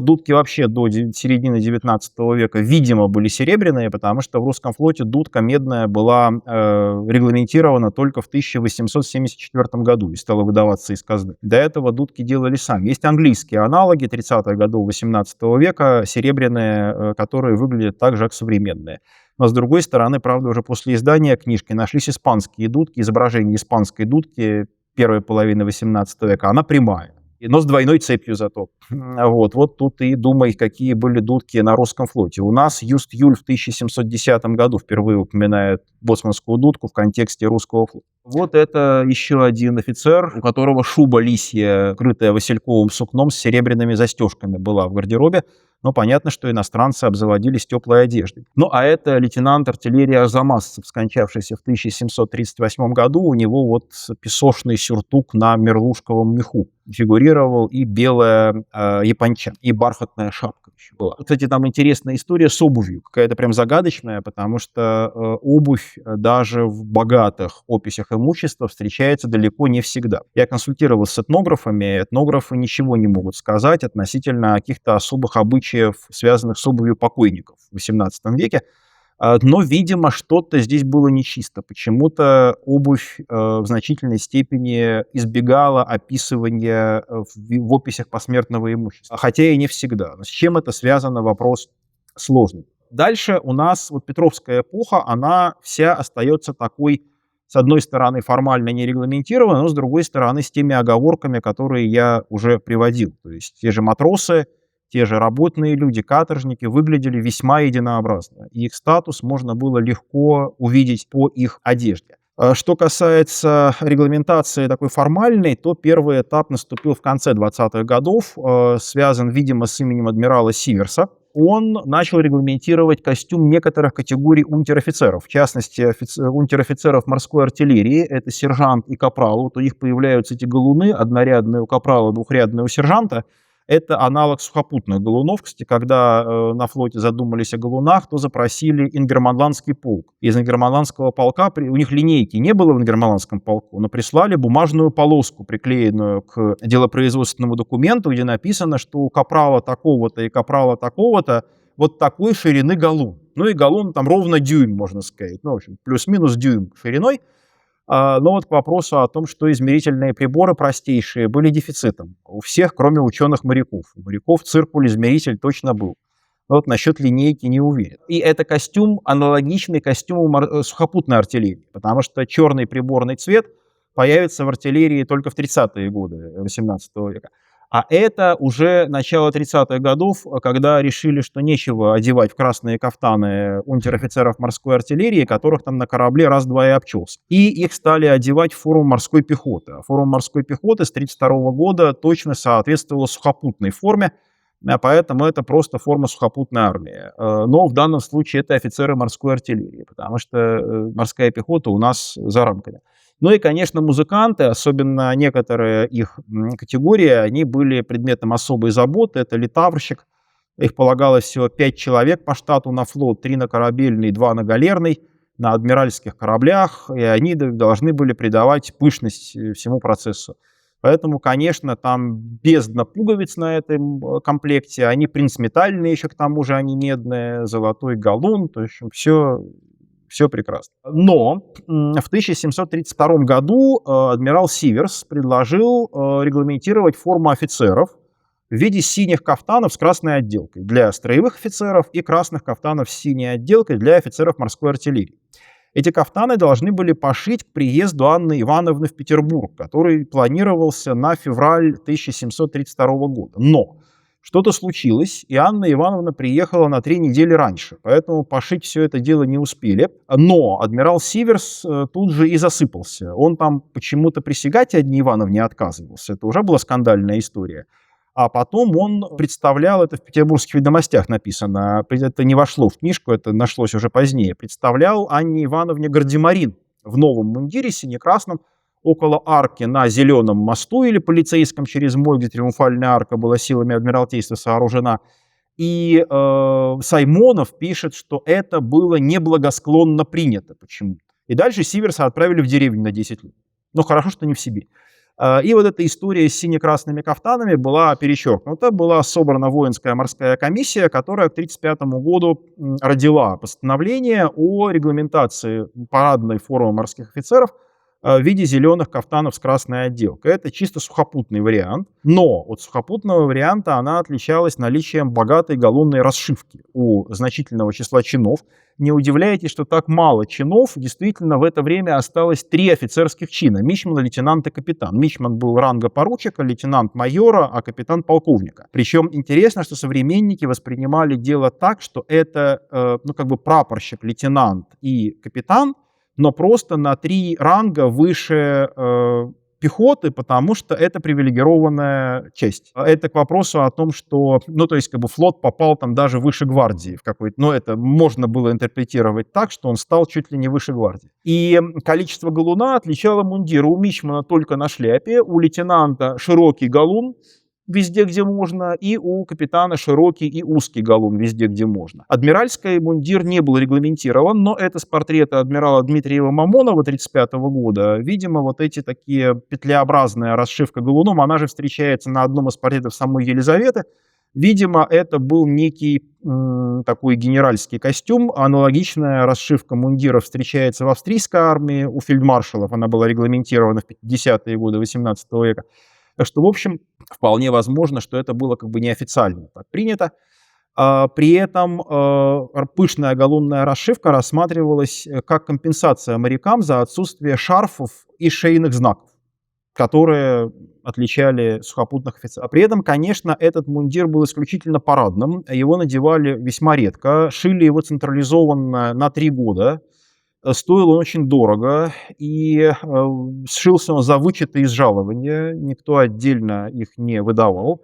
Дудки вообще до середины 19 века, видимо, были серебряные, потому что в русском флоте дудка медная была регламентирована только в 1874 году и стала выдаваться из казны. До этого дудки делали сами. Есть английские аналоги 30-х годов 18 века, серебряные, которые выглядят так же, как современные. Но, с другой стороны, правда, уже после издания книжки нашлись испанские дудки, изображение испанской дудки первой половины 18 века, она прямая, но с двойной цепью зато. Вот тут и думай, какие были дудки на русском флоте. У нас Юст Юль в 1710 году впервые упоминает боцманскую дудку в контексте русского флота. Вот это еще один офицер, у которого шуба лисья, крытая васильковым сукном с серебряными застежками, была в гардеробе. Но понятно, что иностранцы обзаводились теплой одеждой. Ну, а это лейтенант артиллерии Арзамасцев, скончавшийся в 1738 году. У него вот песочный сюртук на мерлушковом меху фигурировал, и белая японча, и бархатная шапка еще была. Кстати, там интересная история с обувью, какая-то прям загадочная, потому что обувь даже в богатых описях имущества встречается далеко не всегда. Я консультировался с этнографами, этнографы ничего не могут сказать относительно каких-то особых обычаев, связанных с обувью покойников в XVIII веке. Но, видимо, что-то здесь было нечисто. Почему-то обувь в значительной степени избегала описывания в описях посмертного имущества. Хотя и не всегда. Но с чем это связано, вопрос сложный. Дальше у нас вот Петровская эпоха, она вся остается такой, с одной стороны, формально не регламентированной, но с другой стороны, с теми оговорками, которые я уже приводил. То есть те же матросы, те же работные люди, каторжники выглядели весьма единообразно. И их статус можно было легко увидеть по их одежде. Что касается регламентации такой формальной, то первый этап наступил в конце 20-х годов, связан, видимо, с именем адмирала Сиверса. Он начал регламентировать костюм некоторых категорий унтер-офицеров, в частности, унтер-офицеров морской артиллерии, это сержант и капрал. Вот у них появляются эти галуны, однорядные у капрала, двухрядные у сержанта. Это аналог сухопутных галунов. Кстати, когда на флоте задумались о галунах, то запросили ингерманландский полк. Из ингерманландского полка, у них линейки не было в ингерманландском полку, но прислали бумажную полоску, приклеенную к делопроизводственному документу, где написано, что у капрала такого-то и капрала такого-то вот такой ширины галун. Ну и галун там ровно дюйм, можно сказать. Ну, в общем, плюс-минус дюйм шириной. Но вот к вопросу о том, что измерительные приборы простейшие были дефицитом. У всех, кроме ученых-моряков. У моряков циркуль-измеритель точно был. Но вот насчет линейки не уверен. И это костюм, аналогичный костюму сухопутной артиллерии, потому что черный приборный цвет появится в артиллерии только в 30-е годы XVIII века. А это уже начало 30-х годов, когда решили, что нечего одевать в красные кафтаны унтер-офицеров морской артиллерии, которых там на корабле раз-два и обчелся. И их стали одевать в форму морской пехоты. А форма морской пехоты с 1932 года точно соответствовала сухопутной форме, поэтому это просто форма сухопутной армии. Но в данном случае это офицеры морской артиллерии, потому что морская пехота у нас за рамками. Ну и, конечно, музыканты, особенно некоторые их категории, они были предметом особой заботы. Это литаврщик. Их полагалось всего 5 человек по штату на флот, 3 на корабельный, 2 на галерный, на адмиральских кораблях, и они должны были придавать пышность всему процессу. Поэтому, конечно, там бездна пуговиц на этом комплекте, они принцметальные еще, к тому же они медные, золотой галун, то есть все прекрасно. Но в 1732 году адмирал Сиверс предложил регламентировать форму офицеров в виде синих кафтанов с красной отделкой для строевых офицеров и красных кафтанов с синей отделкой для офицеров морской артиллерии. Эти кафтаны должны были пошить к приезду Анны Ивановны в Петербург, который планировался на февраль 1732 года. Но что-то случилось, и Анна Ивановна приехала на 3 недели раньше, поэтому пошить все это дело не успели. Но адмирал Сиверс тут же и засыпался. Он там почему-то присягать Анне Ивановне отказывался. Это уже была скандальная история. А потом он представлял, это в «Петербургских ведомостях» написано, это не вошло в книжку, это нашлось уже позднее, представлял Анне Ивановне гардемарин в новом мундире сине-красном около арки на Зеленом мосту или полицейском через море, где триумфальная арка была силами Адмиралтейства сооружена. И Саймонов пишет, что это было неблагосклонно принято почему-то. И дальше Сиверса отправили в деревню на 10 лет. Но хорошо, что не в Сибирь. И вот эта история с сине-красными кафтанами была перечеркнута. Была собрана воинская морская комиссия, которая к 1935 году родила постановление о регламентации парадной формы морских офицеров в виде зеленых кафтанов с красной отделкой. Это чисто сухопутный вариант, но от сухопутного варианта она отличалась наличием богатой галунной расшивки у значительного числа чинов. Не удивляйтесь, что так мало чинов. Действительно, в это время осталось 3 офицерских чина: мичман, лейтенант и капитан. Мичман был ранга поручика, лейтенант майора, а капитан полковника. Причем интересно, что современники воспринимали дело так, что это прапорщик, лейтенант и капитан, но просто на 3 ранга выше пехоты, потому что это привилегированная часть. Это к вопросу о том, что, флот попал там даже выше гвардии в какой-то, это можно было интерпретировать так, что он стал чуть ли не выше гвардии. И количество галуна отличало мундиры. У мичмана только на шляпе, у лейтенанта широкий галун везде, где можно, и у капитана широкий и узкий галун везде, где можно. Адмиральский мундир не был регламентирован, но это с портрета адмирала Дмитриева Мамонова 1935 года. Видимо, вот эти такие петлеобразная расшивка галуном, она же встречается на одном из портретов самой Елизаветы. Видимо, это был некий такой генеральский костюм. Аналогичная расшивка мундиров встречается в австрийской армии. У фельдмаршалов она была регламентирована в 50-е годы 18 века. Так что, в общем, вполне возможно, что это было неофициально так принято. При этом пышная галунная расшивка рассматривалась как компенсация морякам за отсутствие шарфов и шейных знаков, которые отличали сухопутных офицеров. При этом, конечно, этот мундир был исключительно парадным, его надевали весьма редко, шили его централизованно на 3 года. Стоил он очень дорого, и сшился он за вычеты из жалования, никто отдельно их не выдавал.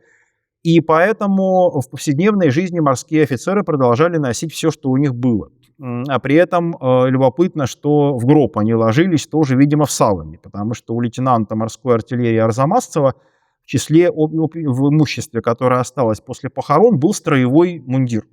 И поэтому в повседневной жизни морские офицеры продолжали носить все, что у них было. А при этом любопытно, что в гроб они ложились тоже, видимо, в саване, потому что у лейтенанта морской артиллерии Арзамасцева в числе в имуществе, которое осталось после похорон, был строевой мундир.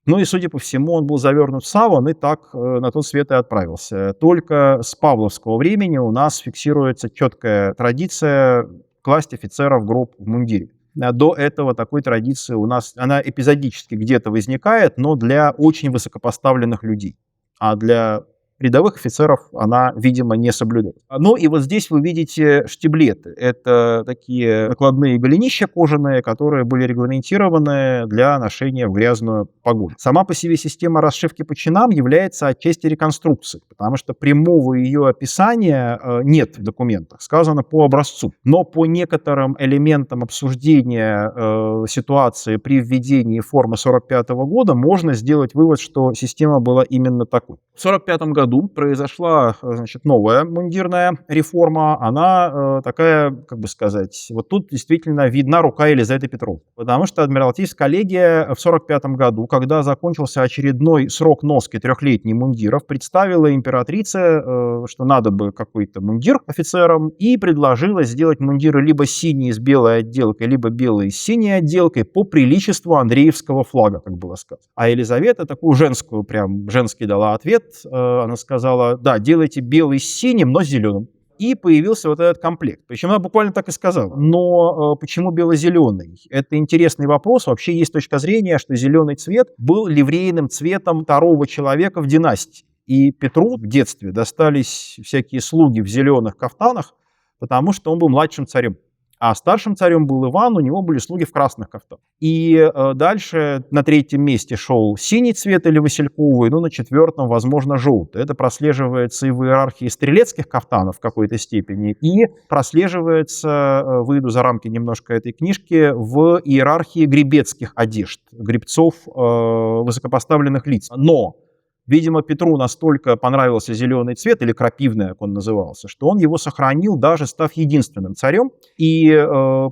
И, судя по всему, он был завернут в саван и так на тот свет и отправился. Только с павловского времени у нас фиксируется четкая традиция класть офицера в гроб в мундире. До этого такой традиции у нас, она эпизодически где-то возникает, но для очень высокопоставленных людей. А для рядовых офицеров она, видимо, не соблюдает. Ну и вот здесь вы видите штиблеты. Это такие накладные голенища кожаные, которые были регламентированы для ношения в грязную погоду. Сама по себе система расшивки по чинам является отчасти реконструкцией, потому что прямого ее описания нет в документах, сказано по образцу. Но по некоторым элементам обсуждения ситуации при введении формы 1945 года можно сделать вывод, что система была именно такой. В 1945 году произошла, значит, новая мундирная реформа. Она такая, как бы сказать, вот тут действительно видна рука Елизаветы Петровны. Потому что Адмиралтейская коллегия в 1945 году, когда закончился очередной срок носки трехлетний мундиров, представила императрице, что надо бы какой-то мундир офицерам, и предложила сделать мундиры либо синие с белой отделкой, либо белые с синей отделкой по приличеству Андреевского флага, как было сказано. А Елизавета такую женскую, прям женский дала ответ. Она сказала, да, делайте белый с синим, но с зеленым. И появился вот этот комплект. Причем она буквально так и сказала. Но почему бело-зеленый? Это интересный вопрос. Вообще есть точка зрения, что зеленый цвет был ливрейным цветом второго человека в династии. И Петру в детстве достались всякие слуги в зеленых кафтанах, потому что он был младшим царем. А старшим царем был Иван, у него были слуги в красных кафтанах. И дальше на третьем месте шел синий цвет или васильковый, ну на четвертом, возможно, желтый. Это прослеживается и в иерархии стрелецких кафтанов в какой-то степени, и прослеживается, выйду за рамки немножко этой книжки, в иерархии гребецких одежд, гребцов высокопоставленных лиц. Но видимо, Петру настолько понравился зеленый цвет, или крапивный, как он назывался, что он его сохранил, даже став единственным царем. И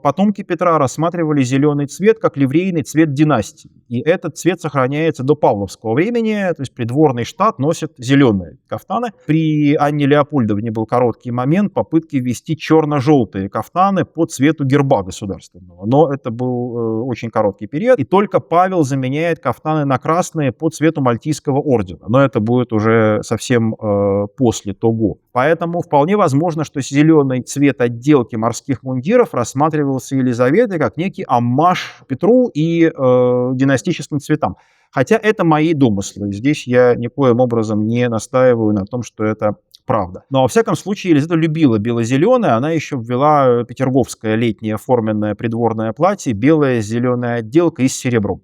потомки Петра рассматривали зеленый цвет как ливрейный цвет династии. И этот цвет сохраняется до павловского времени, то есть придворный штат носит зеленые кафтаны. При Анне Леопольдовне был короткий момент попытки ввести черно-желтые кафтаны по цвету герба государственного. Но это был очень короткий период. И только Павел заменяет кафтаны на красные по цвету Мальтийского ордена. Но это будет уже совсем после того. Поэтому вполне возможно, что зеленый цвет отделки морских мундиров рассматривался Елизаветой как некий оммаж Петру и династическим цветам. Хотя это мои домыслы. Здесь я никоим образом не настаиваю на том, что это правда. Но во всяком случае Елизавета любила бело-зеленое. Она еще ввела петерговское летнее форменное придворное платье, белое с зеленой отделкой и с серебром,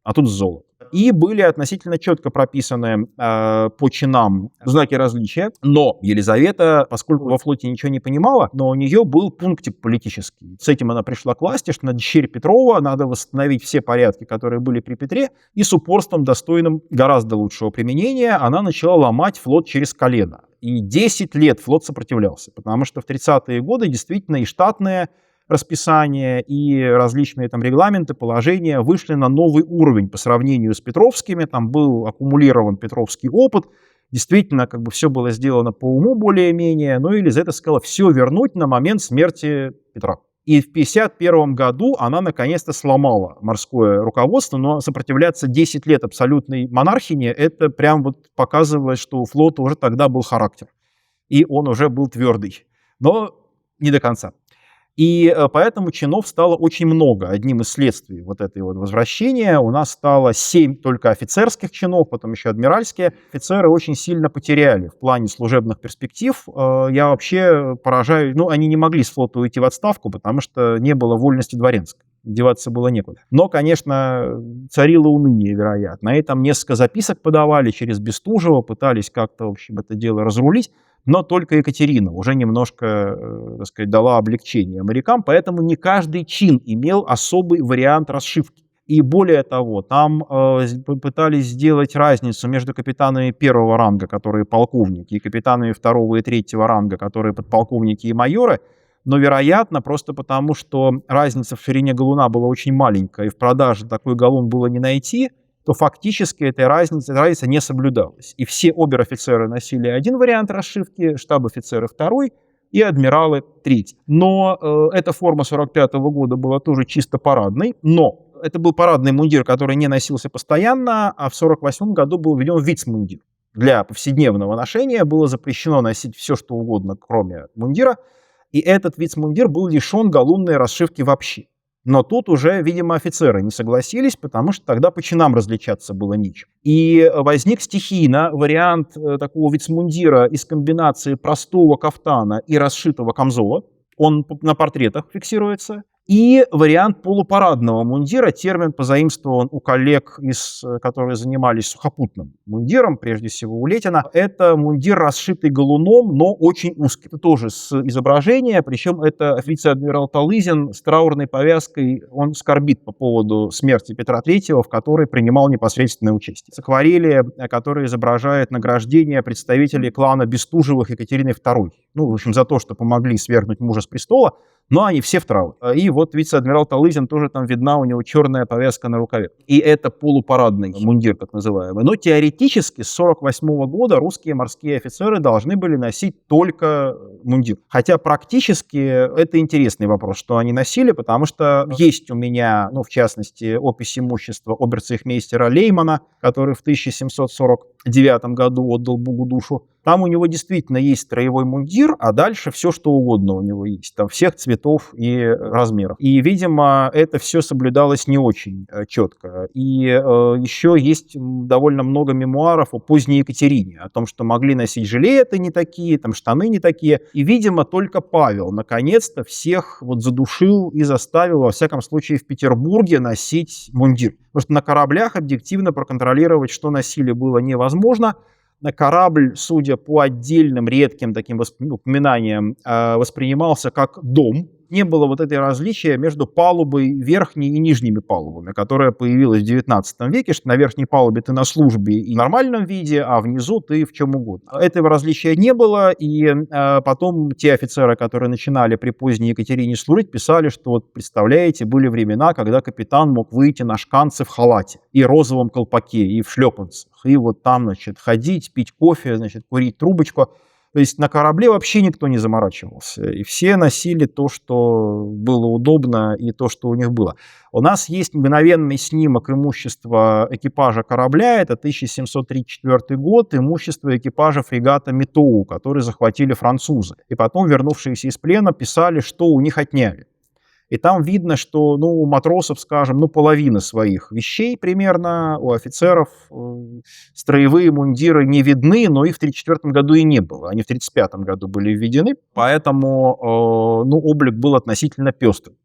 а тут с золотом. И были относительно четко прописаны по чинам знаки различия. Но Елизавета, поскольку во флоте ничего не понимала, но у нее был пунктик политический. С этим она пришла к власти, что на дщерь Петрова надо восстановить все порядки, которые были при Петре, и с упорством, достойным гораздо лучшего применения, она начала ломать флот через колено. И 10 лет флот сопротивлялся, потому что в 30-е годы действительно и штатные расписания и различные там регламенты, положения вышли на новый уровень по сравнению с петровскими. Там был аккумулирован петровский опыт. Действительно, как бы все было сделано по уму более-менее. Но Елизавета сказала все вернуть на момент смерти Петра. И в 1951 году она наконец-то сломала морское руководство, но сопротивляться 10 лет абсолютной монархине, это прям вот показывает, что у флота уже тогда был характер. И он уже был твердый. Но не до конца. И поэтому чинов стало очень много. Одним из следствий вот этой вот возвращения у нас стало 7 только офицерских чинов, потом еще адмиральские. Офицеры очень сильно потеряли в плане служебных перспектив. Я вообще поражаюсь, ну, они не могли с флота уйти в отставку, потому что не было вольности дворянской. Деваться было некуда. Но, конечно, царило уныние, вероятно. И там несколько записок подавали через Бестужева, пытались как-то, в общем, это дело разрулить. Но только Екатерина уже немножко, так сказать, дала облегчение морякам, поэтому не каждый чин имел особый вариант расшивки. И более того, там пытались сделать разницу между капитанами первого ранга, которые полковники, и капитанами второго и третьего ранга, которые подполковники и майоры, но, вероятно, просто потому, что разница в ширине галуна была очень маленькая, и в продаже такой галун было не найти, то фактически эта разница не соблюдалась. И все обер-офицеры носили один вариант расшивки, штаб-офицеры второй и адмиралы третий. Но эта форма 1945 года была тоже чисто парадной, но это был парадный мундир, который не носился постоянно, а в 1948 году был введен вицмундир. Для повседневного ношения было запрещено носить все, что угодно, кроме мундира, и этот вицмундир был лишен галунной расшивки вообще. Но тут уже, видимо, офицеры не согласились, потому что тогда по чинам различаться было нечем. И возник стихийно вариант такого вицмундира из комбинации простого кафтана и расшитого камзола. Он на портретах фиксируется. И вариант полупарадного мундира. Термин позаимствован у коллег, которые занимались сухопутным мундиром, прежде всего у Летина. Это мундир, расшитый галуном, но очень узкий. Это тоже с изображения, причем это вице-адмирал Талызин с траурной повязкой. Он скорбит по поводу смерти Петра III, в которой принимал непосредственное участие. С акварели, которая изображает награждение представителей клана Бестужевых Екатерины II. В общем, за то, что помогли свергнуть мужа с престола, но они все в трауре. И вот вице-адмирал Талызин, тоже там видна у него черная повязка на рукаве. И это полупарадный мундир, так называемый. Но теоретически с 1948 года русские морские офицеры должны были носить только мундир. Хотя практически это интересный вопрос, что они носили, потому что есть у меня, в частности, опись имущества оберцейхмейстера Леймана, который в 1749 году отдал Богу душу. Там у него действительно есть строевой мундир, а дальше все, что угодно у него есть. Там всех цветов и размеров. И, видимо, это все соблюдалось не очень четко. И еще есть довольно много мемуаров о поздней Екатерине, о том, что могли носить жилеты не такие, там штаны не такие. И, видимо, только Павел наконец-то всех задушил и заставил, во всяком случае, в Петербурге носить мундир. Потому что на кораблях объективно проконтролировать, что носили, было невозможно. Корабль, судя по отдельным редким таким упоминаниям, воспринимался как дом. Не было этой различия между палубой верхней и нижними палубами, которая появилась в XIX веке, что на верхней палубе ты на службе и в нормальном виде, а внизу ты в чем угодно. Этого различия не было, и потом те офицеры, которые начинали при поздней Екатерине служить, писали, что, представляете, были времена, когда капитан мог выйти на шканцы в халате и розовом колпаке, и в шлепанцах, и там, ходить, пить кофе, курить трубочку. То есть на корабле вообще никто не заморачивался. И все носили то, что было удобно, и то, что у них было. У нас есть мгновенный снимок имущества экипажа корабля. Это 1734 год. Имущество экипажа фрегата Метоу, который захватили французы. И потом, вернувшиеся из плена, писали, что у них отняли. И там видно, что у матросов, скажем, половина своих вещей примерно, у офицеров строевые мундиры не видны, но их в 1934 году и не было. Они в 1935 году были введены, поэтому облик был относительно пестрый.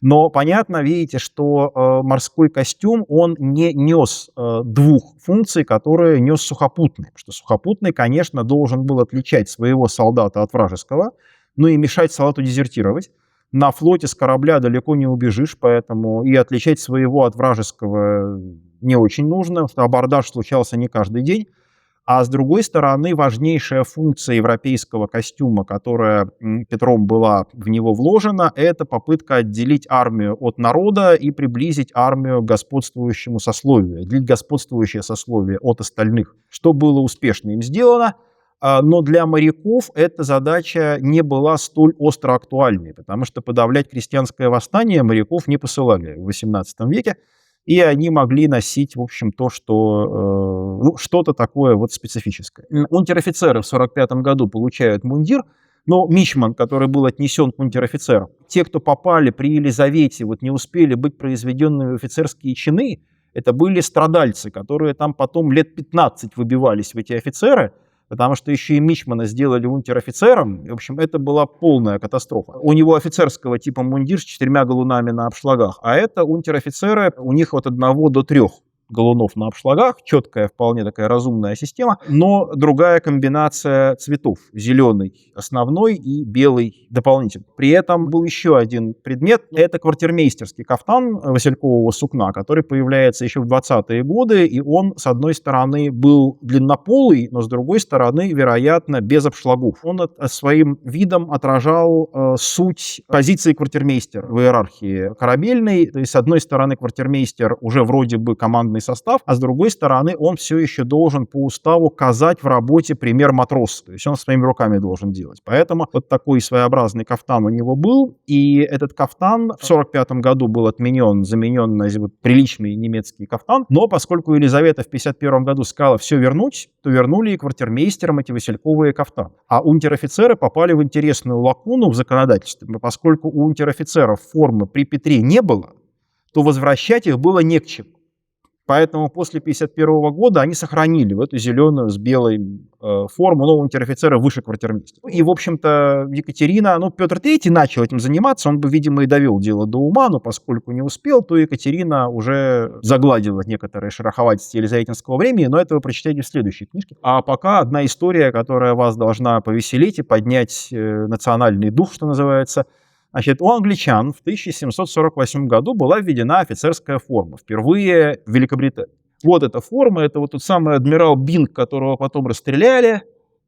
Но понятно, видите, что морской костюм, он не нес двух функций, которые нес сухопутный. Потому что сухопутный, конечно, должен был отличать своего солдата от вражеского, и мешать солдату дезертировать. На флоте с корабля далеко не убежишь, поэтому и отличать своего от вражеского не очень нужно, потому что абордаж случался не каждый день. А с другой стороны, важнейшая функция европейского костюма, которая Петром была в него вложена, это попытка отделить армию от народа и приблизить армию к господствующему сословию, отделить господствующее сословие от остальных, что было успешно им сделано. Но для моряков эта задача не была столь остро актуальной, потому что подавлять крестьянское восстание моряков не посылали в XVIII веке, и они могли носить, в общем, то, что что-то такое специфическое. Унтер-офицеры в 1945 году получают мундир, но мичман, который был отнесен к унтер-офицерам, те, кто попали при Елизавете, не успели быть произведенными в офицерские чины, это были страдальцы, которые там потом лет 15 выбивались в эти офицеры, потому что еще и мичмана сделали унтер-офицером. В общем, это была полная катастрофа. У него офицерского типа мундир с 4 галунами на обшлагах, а это унтер-офицеры, у них от 1 до 3 галунов на обшлагах, четкая, вполне такая разумная система, но другая комбинация цветов. Зеленый основной и белый дополнительный. При этом был еще один предмет. Это квартирмейстерский кафтан василькового сукна, который появляется еще в 20-е годы, и он, с одной стороны, был длиннополый, но с другой стороны, вероятно, без обшлагов. Он своим видом отражал суть позиции квартирмейстера в иерархии корабельной. То есть, с одной стороны, квартирмейстер уже вроде бы командный командный состав, а с другой стороны он все еще должен по уставу казать в работе пример матроса, то есть он своими руками должен делать. Поэтому вот такой своеобразный кафтан у него был, и этот кафтан в 1945 году был отменен, заменен на вот приличный немецкий кафтан, но поскольку Елизавета в 1951 году сказала все вернуть, то вернули и квартирмейстерам эти васильковые кафтаны. А унтер-офицеры попали в интересную лакуну в законодательстве, поскольку у унтер-офицеров формы при Петре не было, то возвращать их было не к чему. Поэтому после 1951 года они сохранили в эту зеленую с белой форму, но унтер-офицера выше квартирмейстера. И, в общем-то, Екатерина, Петр III начал этим заниматься, он бы, видимо, и довел дело до ума, но поскольку не успел, то Екатерина уже загладила некоторые шероховатости елизаветинского времени, но это вы прочитаете в следующей книжке. А пока одна история, которая вас должна повеселить и поднять национальный дух, что называется. Значит, у англичан в 1748 году была введена офицерская форма, впервые в Великобритании. Вот эта форма, это вот тот самый адмирал Бинг, которого потом расстреляли,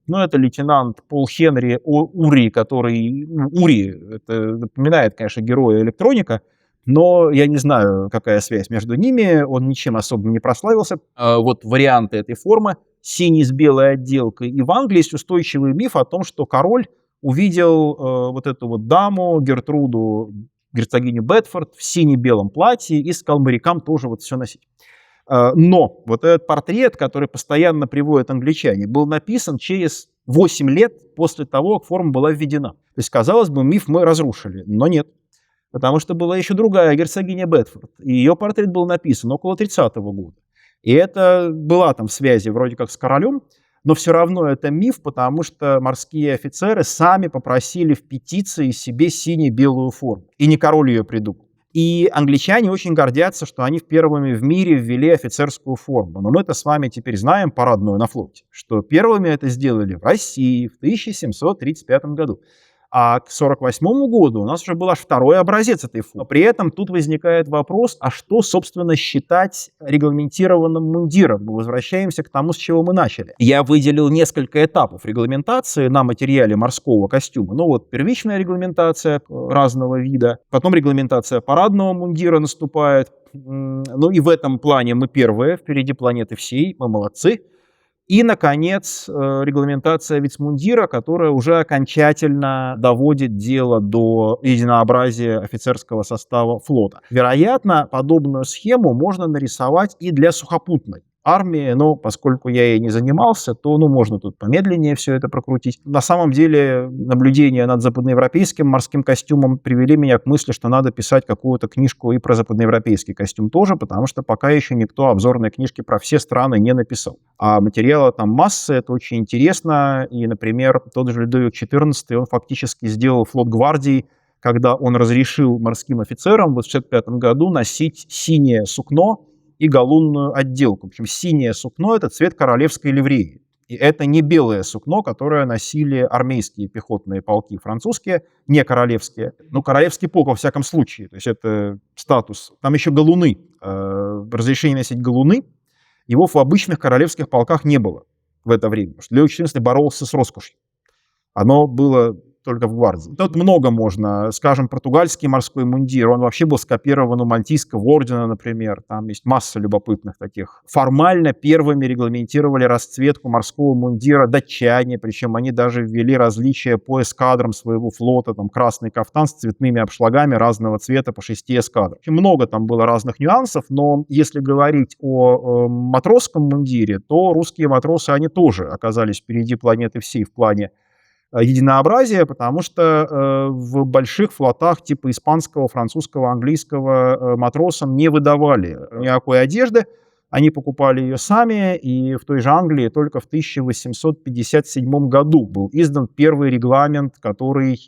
это лейтенант Пол Хенри Ури, который, Ури, это напоминает, конечно, героя электроника, но я не знаю, какая связь между ними, он ничем особо не прославился. Вот варианты этой формы, синий с белой отделкой, и в Англии есть устойчивый миф о том, что король увидел вот эту вот даму, Гертруду, герцогиню Бетфорд, в сине-белом платье и сказал морякам тоже вот все носить. Но вот этот портрет, который постоянно приводят англичане, был написан через 8 лет после того, как форма была введена. То есть, казалось бы, миф мы разрушили, но нет. Потому что была еще другая герцогиня Бетфорд, и ее портрет был написан около 30-го года. И это была там связи вроде как с королем, но все равно это миф, потому что морские офицеры сами попросили в петиции себе сине-белую форму. И не король ее придумал. И англичане очень гордятся, что они первыми в мире ввели офицерскую форму. Но мы-то с вами теперь знаем, парадную на флоте, что первыми это сделали в России в 1735 году. А к 1948 году у нас уже был аж второй образец этой формы. При этом тут возникает вопрос, а что, собственно, считать регламентированным мундиром? Мы возвращаемся к тому, с чего мы начали. Я выделил несколько этапов регламентации на материале морского костюма. Первичная регламентация разного вида, потом регламентация парадного мундира наступает. И в этом плане мы первые, впереди планеты всей, мы молодцы. И, наконец, регламентация вицмундира, которая уже окончательно доводит дело до единообразия офицерского состава флота. Вероятно, подобную схему можно нарисовать и для сухопутной армии, но поскольку я ей не занимался, то можно тут помедленнее все это прокрутить. На самом деле наблюдения над западноевропейским морским костюмом привели меня к мысли, что надо писать какую-то книжку и про западноевропейский костюм тоже, потому что пока еще никто обзорные книжки про все страны не написал. А материала там масса, это очень интересно. И, например, тот же Людовик XIV, он фактически сделал флот гвардии, когда он разрешил морским офицерам в 1965 году носить синее сукно и галунную отделку. Причем синее сукно – это цвет королевской ливреи. И это не белое сукно, которое носили армейские пехотные полки французские, не королевские. Королевский полк во всяком случае. То есть это статус. Там еще галуны. Разрешение носить галуны. Его в обычных королевских полках не было в это время. Потому что Людовик XIV боролся с роскошью. Оно было только в гвардии. Тут много можно. Скажем, португальский морской мундир, он вообще был скопирован у Мальтийского ордена, например. Там есть масса любопытных таких. Формально первыми регламентировали расцветку морского мундира датчане, причем они даже ввели различия по эскадрам своего флота. Там красный кафтан с цветными обшлагами разного цвета по 6 эскадрам. Много там было разных нюансов, но если говорить о матросском мундире, то русские матросы, они тоже оказались впереди планеты всей в плане единообразия, потому что в больших флотах типа испанского, французского, английского матросам не выдавали никакой одежды, они покупали ее сами, и в той же Англии только в 1857 году был издан первый регламент, который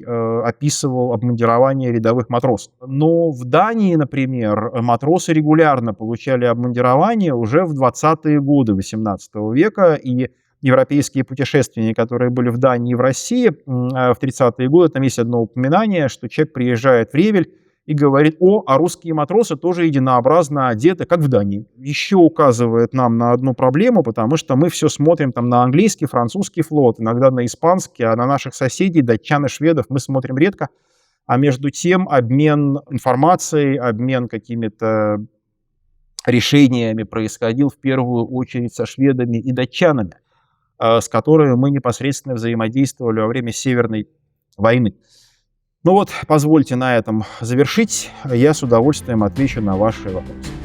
описывал обмундирование рядовых матросов. Но в Дании, например, матросы регулярно получали обмундирование уже в 20-е годы XVIII века, и европейские путешественники, которые были в Дании и в России в 30-е годы, там есть одно упоминание, что человек приезжает в Ревель и говорит: а русские матросы тоже единообразно одеты, как в Дании. Еще указывает нам на одну проблему, потому что мы все смотрим там на английский, французский флот, иногда на испанский, а на наших соседей, датчан и шведов, мы смотрим редко. А между тем обмен информацией, обмен какими-то решениями происходил в первую очередь со шведами и датчанами, с которыми мы непосредственно взаимодействовали во время Северной войны. Ну вот, позвольте на этом завершить. Я с удовольствием отвечу на ваши вопросы.